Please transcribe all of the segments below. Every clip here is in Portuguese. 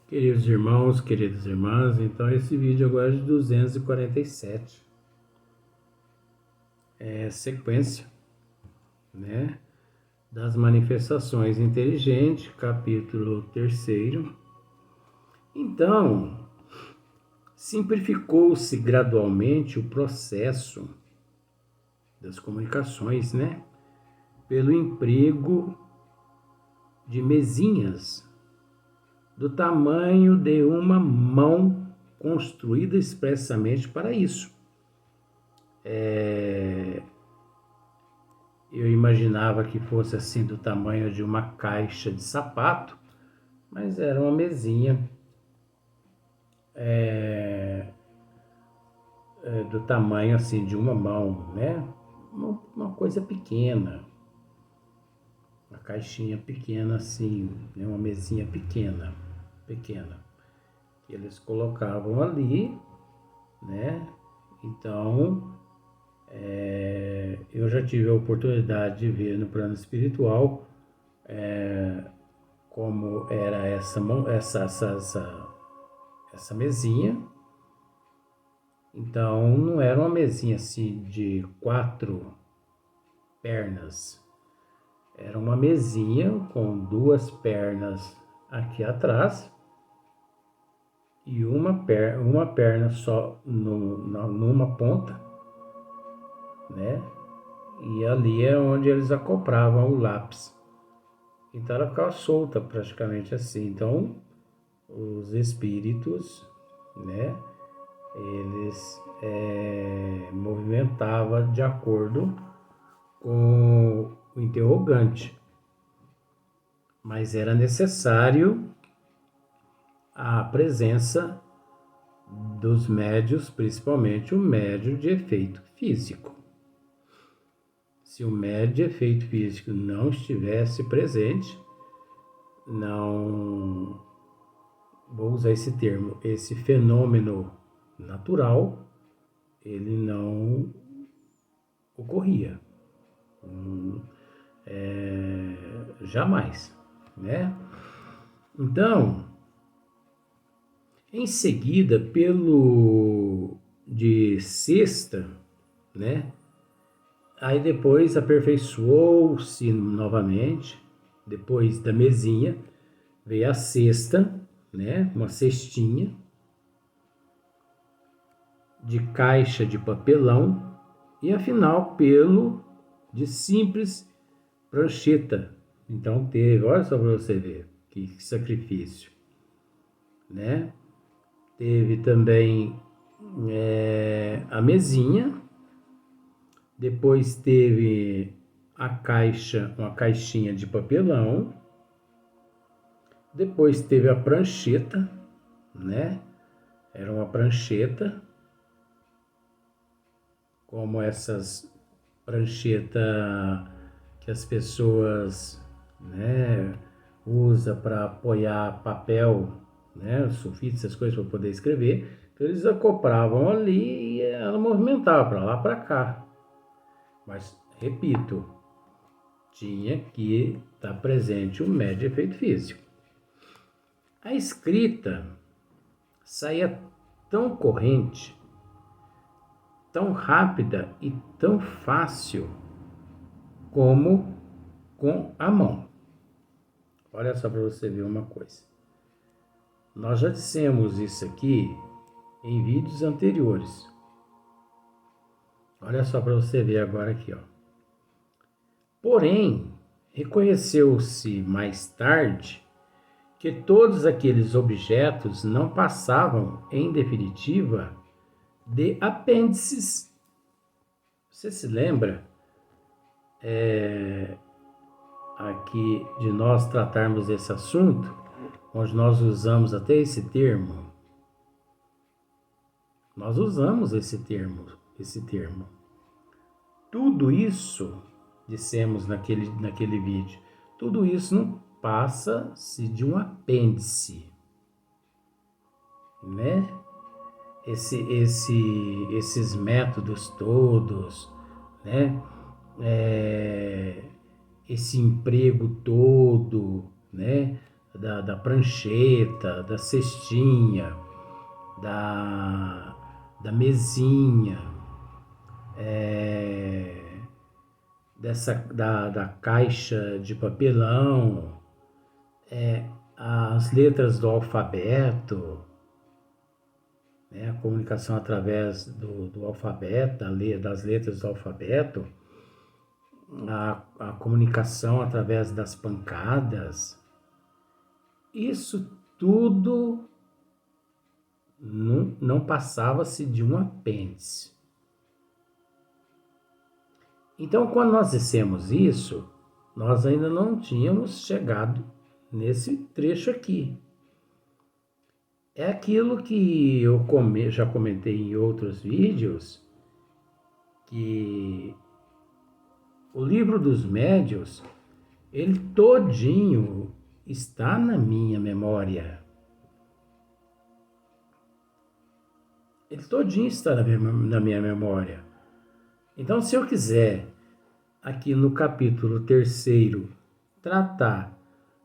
Queridos irmãos, queridas irmãs, então esse vídeo agora é de 247. É sequência, né, das manifestações inteligentes, capítulo 3º. Então, simplificou-se gradualmente o processo das comunicações, né, pelo emprego de mesinhas do tamanho de uma mão construída expressamente para isso. Eu imaginava que fosse assim do tamanho de uma caixa de sapato, mas era uma mesinha do tamanho assim de uma mão, né? Uma coisa pequena, uma caixinha pequena assim, né? Uma mesinha pequena, que eles colocavam ali, né? Então, eu já tive a oportunidade de ver no plano espiritual como era essa mesinha. Então, não era uma mesinha assim de 4 pernas. Era uma mesinha com 2 pernas aqui atrás e uma perna só numa ponta, né? E ali é onde eles acoplavam o lápis. Então ela ficava solta praticamente assim. Então os espíritos, né, eles movimentavam de acordo com o interrogante. Mas era necessário a presença dos médios, principalmente o médio de efeito físico. Se o médio de efeito físico não estivesse presente, não vou usar esse termo, esse fenômeno natural, ele não ocorria. Jamais, né? Então, em seguida, pelo de sexta, né? Aí depois aperfeiçoou-se novamente, depois da mesinha, veio a cesta, né? Uma cestinha de caixa de papelão e afinal pelo de simples prancheta. Então teve, olha só para você ver que sacrifício, né? Teve também a mesinha, depois teve uma caixinha de papelão, depois teve a prancheta, né? Era uma prancheta, como essas pranchetas que as pessoas, né, usa para apoiar papel, né, sulfite, essas coisas para poder escrever. Então eles acoplavam ali e ela movimentava para lá para cá. Mas, repito, tinha que estar presente o médio de efeito físico. A escrita saía tão corrente, tão rápida e tão fácil como com a mão. Olha só para você ver uma coisa. Nós já dissemos isso aqui em vídeos anteriores. Olha só para você ver agora aqui, ó. Porém, reconheceu-se mais tarde que todos aqueles objetos não passavam, em definitiva, de apêndices. Você se lembra aqui de nós tratarmos esse assunto, onde nós usamos até esse termo? Nós usamos esse termo. Tudo isso, dissemos naquele vídeo, tudo isso não passa-se de um apêndice, né? Esses métodos todos, né? Esse emprego todo, né? da prancheta, da cestinha, da mesinha, da caixa de papelão, as letras do alfabeto, né, a comunicação através do alfabeto, das letras do alfabeto, a comunicação através das pancadas, isso tudo não passava-se de um apêndice. Então, quando nós dissemos isso, nós ainda não tínhamos chegado nesse trecho aqui. É aquilo que eu já comentei em outros vídeos, que o livro dos médiuns, ele todinho está na minha memória. Ele todinho está na minha memória. Então, se eu quiser, aqui no capítulo 3º, tratar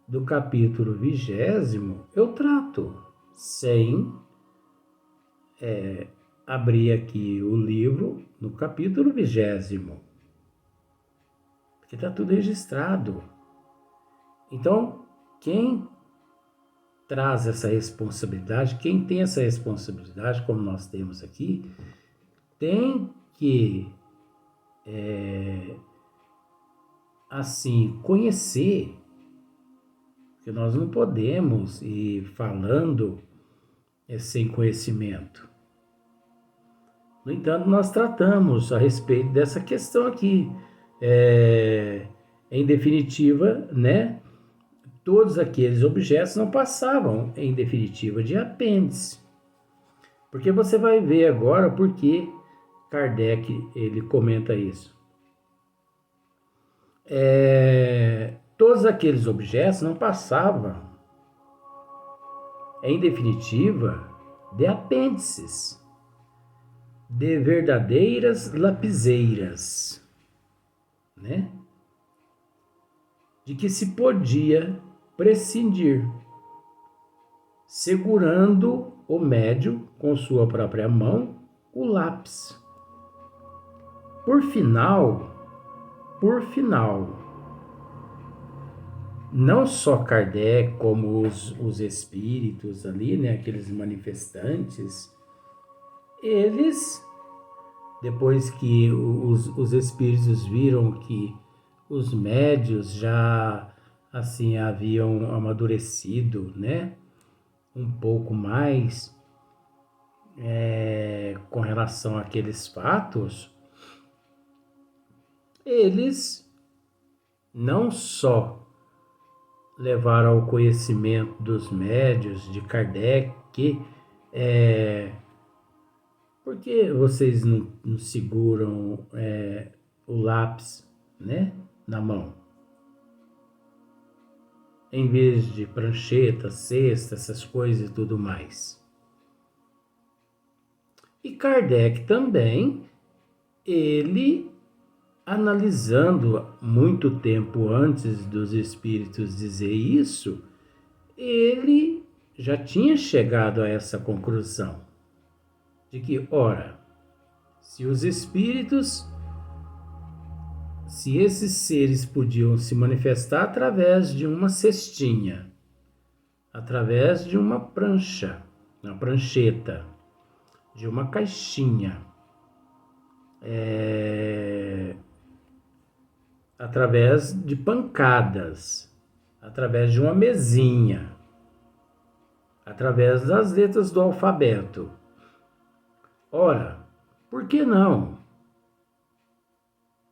do capítulo 20º, eu trato, sem abrir aqui o livro no capítulo 20º. Porque está tudo registrado. Então, quem traz essa responsabilidade, quem tem essa responsabilidade, como nós temos aqui, tem que assim, conhecer, porque nós não podemos ir falando sem conhecimento. No entanto, nós tratamos a respeito dessa questão aqui. Em definitiva, né, todos aqueles objetos não passavam, em definitiva, de apêndice. Porque você vai ver agora por que Kardec ele comenta isso. Todos aqueles objetos não passavam, em definitiva, de apêndices, de verdadeiras lapiseiras, né? De que se podia prescindir, segurando o médium com sua própria mão o lápis. Por final, não só Kardec, como os espíritos ali, né, aqueles manifestantes, eles, depois que os espíritos viram que os médios já assim haviam amadurecido, né, um pouco mais com relação àqueles fatos, eles não só levaram ao conhecimento dos médios de Kardec que por que vocês não seguram o lápis, né, na mão? Em vez de prancheta, cesta, essas coisas e tudo mais. E Kardec também, ele, analisando muito tempo antes dos espíritos dizer isso, ele já tinha chegado a essa conclusão de que, ora, se esses seres podiam se manifestar através de uma cestinha, através de uma prancha, uma prancheta, de uma caixinha, através de pancadas, através de uma mesinha, através das letras do alfabeto. Ora, por que não?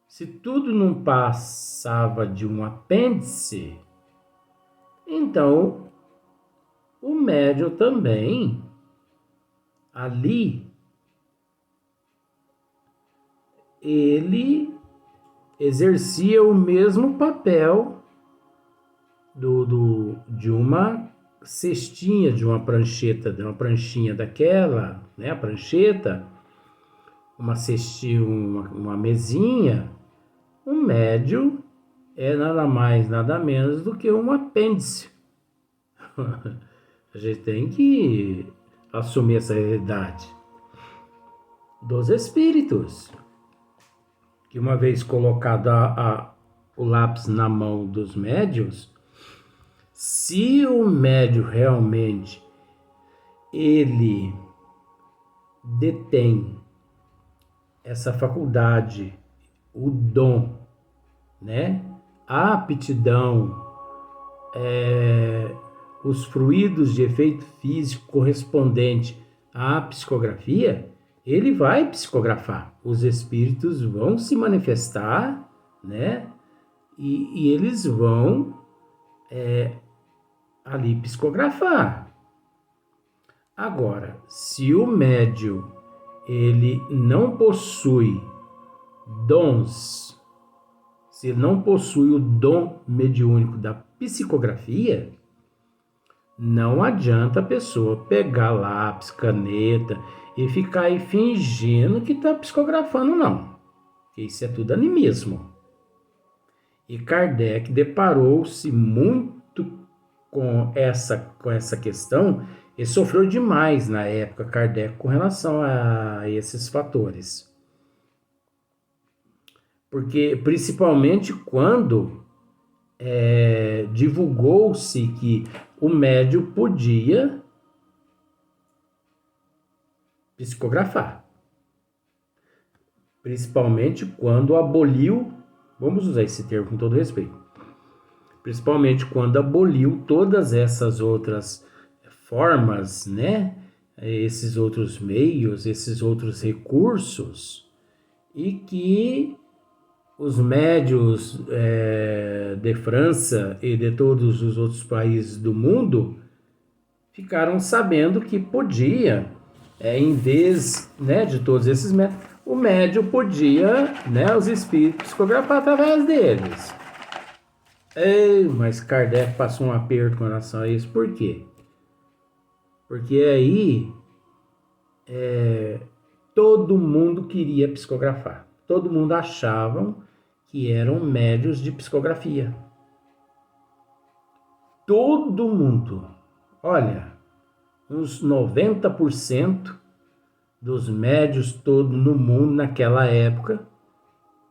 Se tudo não passava de um apêndice, então o médium também, ali, ele exercia o mesmo papel de uma cestinha, de uma prancheta, de uma pranchinha daquela, né, a prancheta, uma cestinha, uma mesinha. Um médium é nada mais, nada menos do que um apêndice A gente tem que assumir essa realidade dos espíritos, que uma vez colocado o lápis na mão dos médios, se o médio realmente ele detém essa faculdade, o dom, né? A aptidão, os fluidos de efeito físico correspondente à psicografia, ele vai psicografar. Os espíritos vão se manifestar, né? E eles vão ali psicografar. Agora, se o médium ele não possui dons, se ele não possui o dom mediúnico da psicografia, não adianta a pessoa pegar lápis, caneta e ficar aí fingindo que está psicografando, não. Isso é tudo animismo. E Kardec deparou-se muito com essa questão e sofreu demais na época, Kardec, com relação a esses fatores. Porque, principalmente quando divulgou-se que o médium podia psicografar. Principalmente quando aboliu, vamos usar esse termo com todo respeito, principalmente quando aboliu todas essas outras formas, né? Esses outros meios, esses outros recursos, e que os médios de França e de todos os outros países do mundo ficaram sabendo que podia, em vez, né, de todos esses métodos, o médium podia, né, os espíritos psicografar através deles. Mas Kardec passou um aperto com relação a isso. Por quê? Porque aí todo mundo queria psicografar. Todo mundo achava que eram médios de psicografia. Todo mundo. Olha, uns 90% dos médios todo no mundo naquela época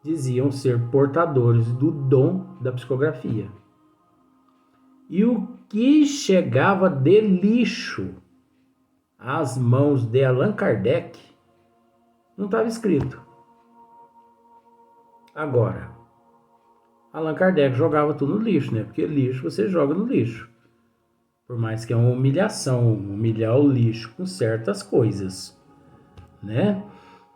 diziam ser portadores do dom da psicografia. E o que chegava de lixo às mãos de Allan Kardec não estava escrito. Agora, Allan Kardec jogava tudo no lixo, né? Porque lixo você joga no lixo. Por mais que é uma humilhação, humilhar o lixo com certas coisas, né?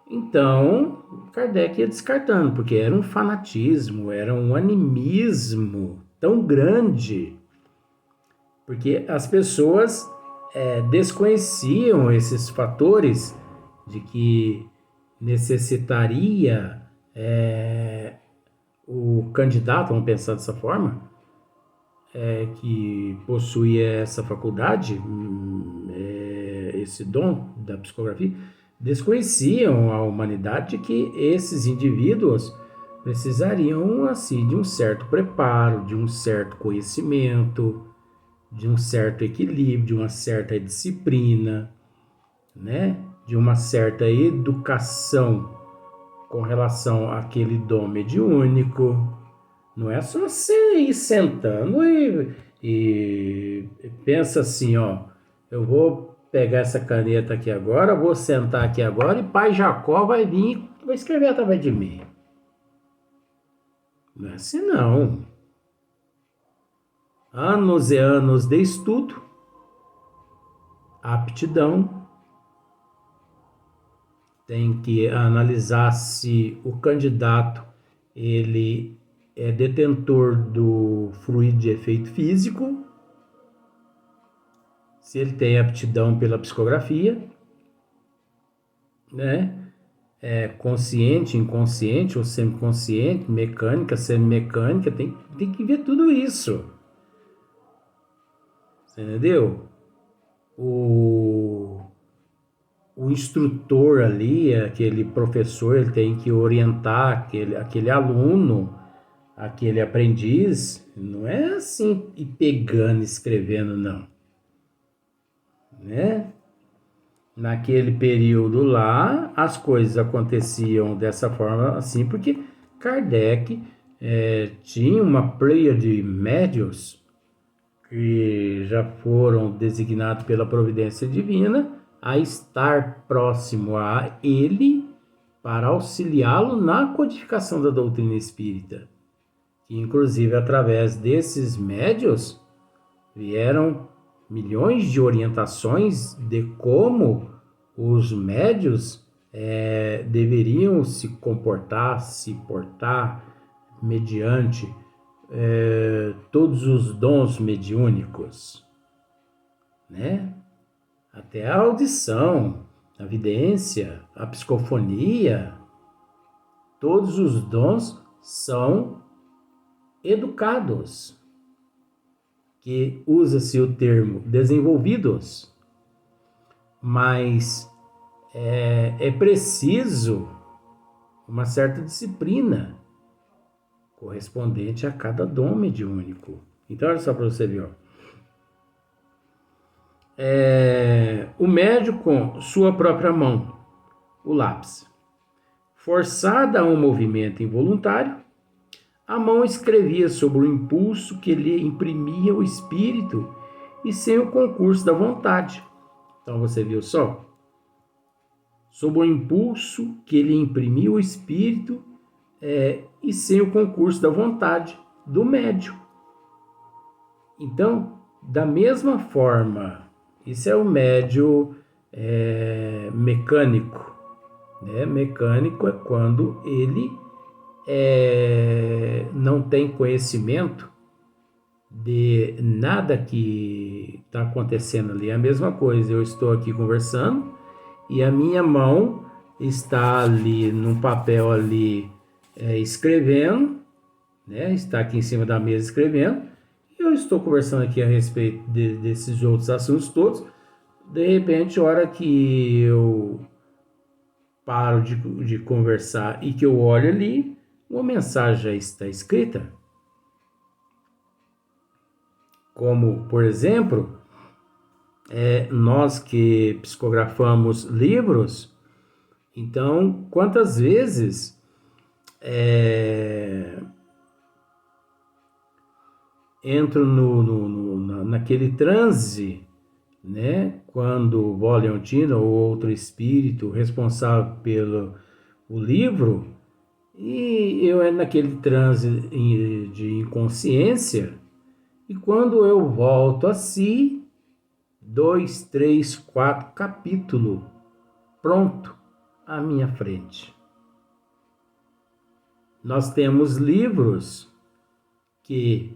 Então, Kardec ia descartando, porque era um fanatismo, era um animismo tão grande, porque as pessoas desconheciam esses fatores de que necessitaria o candidato, vamos pensar dessa forma, que possuía essa faculdade, esse dom da psicografia, desconheciam a humanidade que esses indivíduos precisariam assim de um certo preparo, de um certo conhecimento, de um certo equilíbrio, de uma certa disciplina, né? De uma certa educação com relação àquele dom mediúnico. Não é só você ir sentando e pensa assim, ó, eu vou pegar essa caneta aqui agora, vou sentar aqui agora e Pai Jacó vai vir e vai escrever através de mim. Não é assim não. Anos e anos de estudo, aptidão, tem que analisar se o candidato ele é detentor do fluido de efeito físico, se ele tem aptidão pela psicografia, né? Consciente, inconsciente ou semiconsciente, mecânica, semimecânica, tem que ver tudo isso. Você entendeu? O instrutor ali, aquele professor, ele tem que orientar aquele aluno, aquele aprendiz, não é assim, e pegando, escrevendo, não. né? Naquele período lá, as coisas aconteciam dessa forma assim, porque Kardec tinha uma pleia de médios que já foram designados pela providência divina a estar próximo a ele para auxiliá-lo na codificação da doutrina espírita. Que, inclusive, através desses médios, vieram milhões de orientações de como os médios deveriam se comportar, se portar mediante todos os dons mediúnicos, né? Até a audição, a vidência, a psicofonia, todos os dons são educados, que usa-se o termo desenvolvidos, mas é preciso uma certa disciplina correspondente a cada dom mediúnico. Então, olha só para você ver. O médium com sua própria mão, o lápis, forçada a um movimento involuntário, a mão escrevia sobre o impulso que lhe imprimia o espírito e sem o concurso da vontade. Então você viu só? Sob o impulso que lhe imprimia o espírito e sem o concurso da vontade do médium. Então, da mesma forma, isso é o médium mecânico. Né? Mecânico é quando ele não tem conhecimento de nada que está acontecendo ali. É a mesma coisa, eu estou aqui conversando e a minha mão está ali num papel ali escrevendo, né? Está aqui em cima da mesa escrevendo, e eu estou conversando aqui a respeito desses outros assuntos todos. De repente, a hora que eu paro de conversar e que eu olho ali, uma mensagem já está escrita. Como, por exemplo, nós que psicografamos livros, então, quantas vezes entro naquele transe, né? Quando o Leontino ou outro espírito responsável pelo o livro, e eu naquele transe de inconsciência, e quando eu volto a si, 2, 3, 4 capítulos pronto à minha frente. Nós temos livros que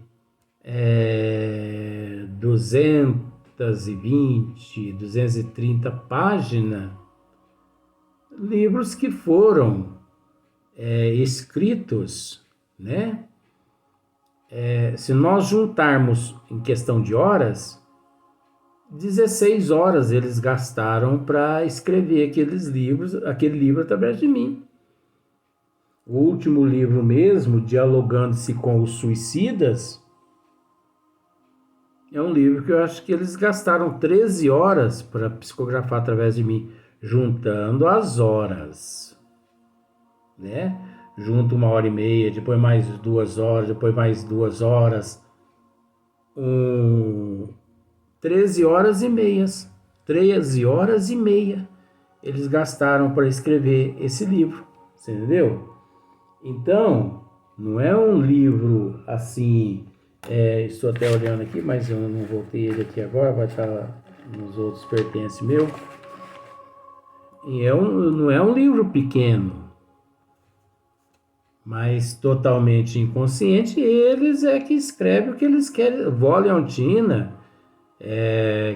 220, 230 páginas, livros que foram escritos, né? Se nós juntarmos em questão de horas, 16 horas eles gastaram para escrever aquele livro através de mim. O último livro mesmo, Dialogando-se com os Suicidas, é um livro que eu acho que eles gastaram 13 horas para psicografar através de mim, juntando as horas, né? Junto 1h30, depois mais 2 horas, depois mais 2 horas, 13 horas e meias. 13 horas e meia eles gastaram para escrever esse livro, você entendeu? Então, não é um livro assim, estou até olhando aqui, mas eu não voltei ele aqui agora, vai estar nos outros pertences meu. E não é um livro pequeno, mas totalmente inconsciente, eles que escrevem o que eles querem. Vó Leontina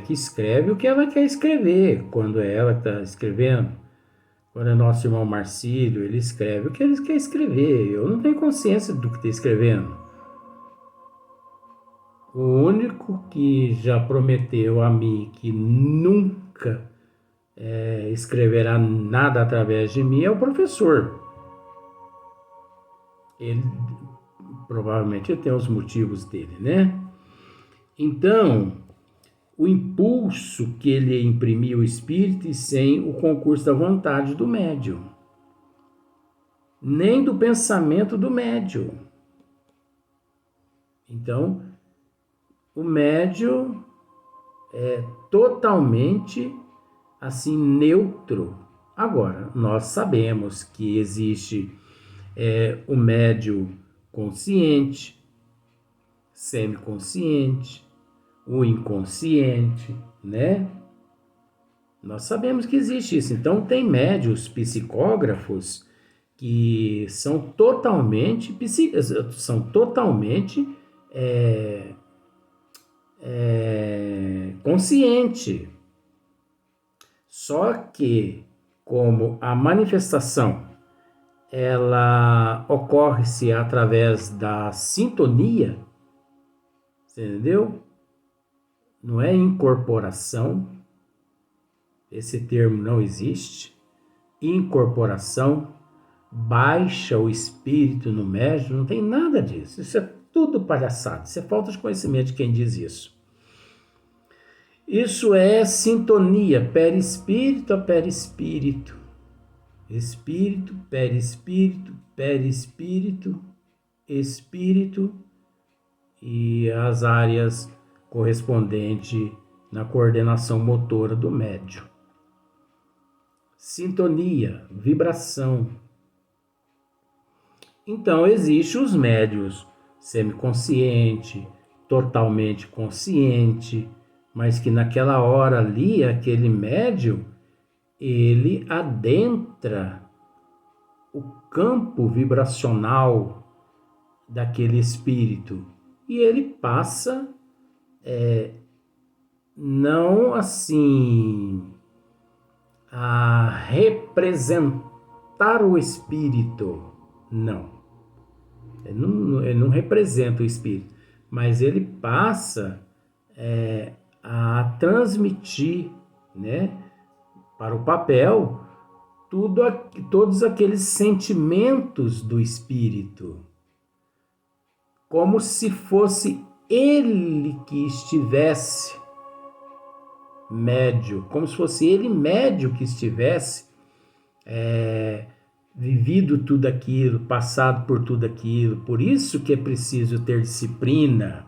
que escreve o que ela quer escrever, quando é ela que está escrevendo. Quando é nosso irmão Marcílio, ele escreve o que ele quer escrever. Eu não tenho consciência do que está escrevendo. O único que já prometeu a mim que nunca escreverá nada através de mim é o professor. Ele provavelmente tem os motivos dele, né? Então, o impulso que ele imprimia ao espírito e sem o concurso da vontade do médium, nem do pensamento do médium. Então, o médium é totalmente assim neutro. Agora, nós sabemos que existe o médium consciente, semiconsciente, o inconsciente, né? Nós sabemos que existe isso. Então, tem médiuns psicógrafos que são totalmente consciente. Só que, como a manifestação ela ocorre-se através da sintonia, entendeu? Não é incorporação, esse termo não existe. Incorporação, baixa o espírito no médium, não tem nada disso. Isso é tudo palhaçada, isso é falta de conhecimento de quem diz isso. Isso é sintonia, perispírito a perispírito. Espírito, perispírito, perispírito, espírito e as áreas correspondentes na coordenação motora do médium. Sintonia, vibração. Então, existem os médiuns semiconsciente, totalmente consciente, mas que naquela hora ali, aquele médium, ele adentra o campo vibracional daquele espírito e ele passa não assim a representar o espírito, não. Ele não representa o espírito, mas ele passa a transmitir, né, para o papel todos aqueles sentimentos do espírito, como se fosse ele que estivesse médio, como se fosse ele médio que estivesse vivido tudo aquilo, passado por tudo aquilo. Por isso que é preciso ter disciplina,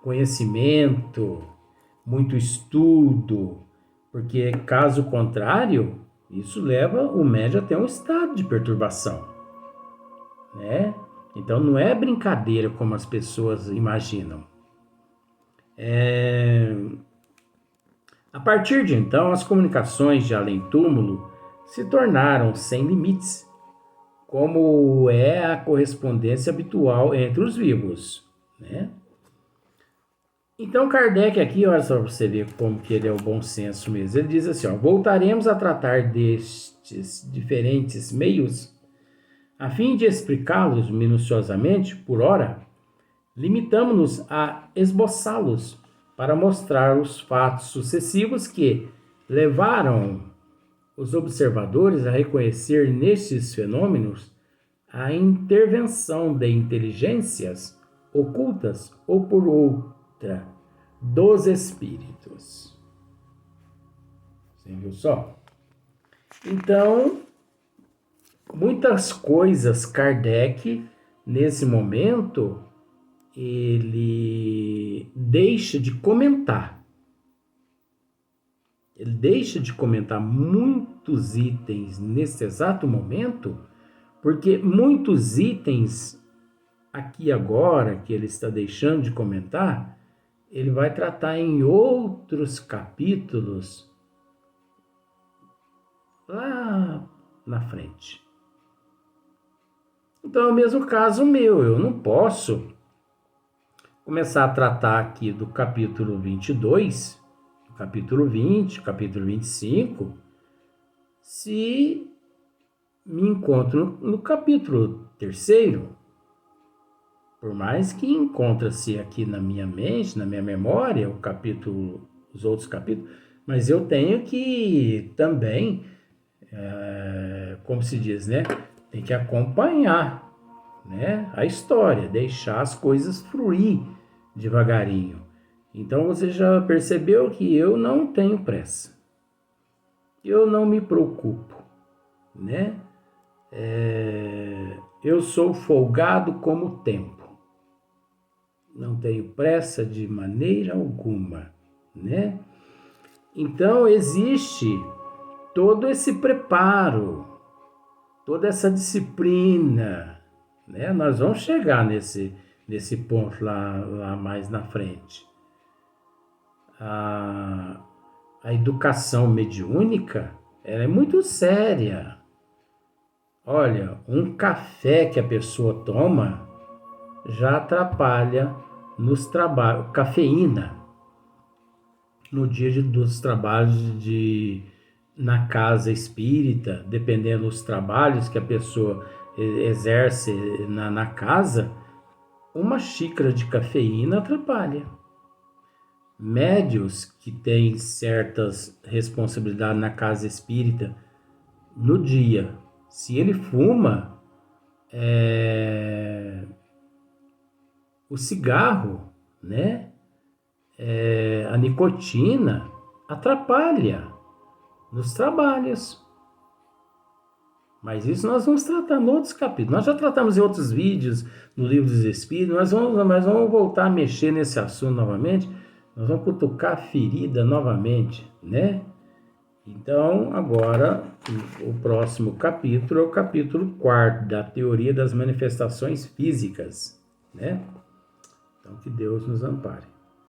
conhecimento, muito estudo, porque caso contrário, isso leva o médium a ter um estado de perturbação, né? Então não é brincadeira como as pessoas imaginam. A partir de então, as comunicações de além-túmulo se tornaram sem limites, como é a correspondência habitual entre os vivos, né? Então Kardec aqui, olha só para você ver como que ele é o bom senso mesmo. Ele diz assim, voltaremos a tratar destes diferentes meios a fim de explicá-los minuciosamente, por ora, limitamos-nos a esboçá-los para mostrar os fatos sucessivos que levaram os observadores a reconhecer nestes fenômenos a intervenção de inteligências ocultas ou por outra dos espíritos. Você viu só? Então, muitas coisas Kardec, nesse momento, ele deixa de comentar. Ele deixa de comentar muitos itens nesse exato momento, porque muitos itens aqui agora que ele está deixando de comentar, ele vai tratar em outros capítulos lá na frente. Então é o mesmo caso meu, eu não posso começar a tratar aqui do capítulo 22, do capítulo 20, capítulo 25, se me encontro no capítulo 3º, por mais que encontra-se aqui na minha mente, na minha memória, os outros capítulos, mas eu tenho que também, como se diz, né? Tem que acompanhar, né, a história, deixar as coisas fluir devagarinho. Então você já percebeu que eu não tenho pressa. Eu não me preocupo, né? Eu sou folgado como o tempo. Não tenho pressa de maneira alguma, né? Então existe todo esse preparo, toda essa disciplina, né? Nós vamos chegar nesse ponto lá mais na frente. A educação mediúnica, ela é muito séria. Olha, um café que a pessoa toma já atrapalha nos trabalhos, cafeína, no dia dos trabalhos na casa espírita, dependendo dos trabalhos que a pessoa exerce na casa, uma xícara de cafeína atrapalha. Médios que têm certas responsabilidades na casa espírita, no dia, se ele fuma, o cigarro, né? A nicotina atrapalha nos trabalhos. Mas isso nós vamos tratar em outros capítulos. Nós já tratamos em outros vídeos no Livro dos Espíritos, mas vamos voltar a mexer nesse assunto novamente. Nós vamos cutucar a ferida novamente, né? Então, agora, o próximo capítulo é o capítulo 4 da Teoria das Manifestações Físicas, né? Então, que Deus nos ampare.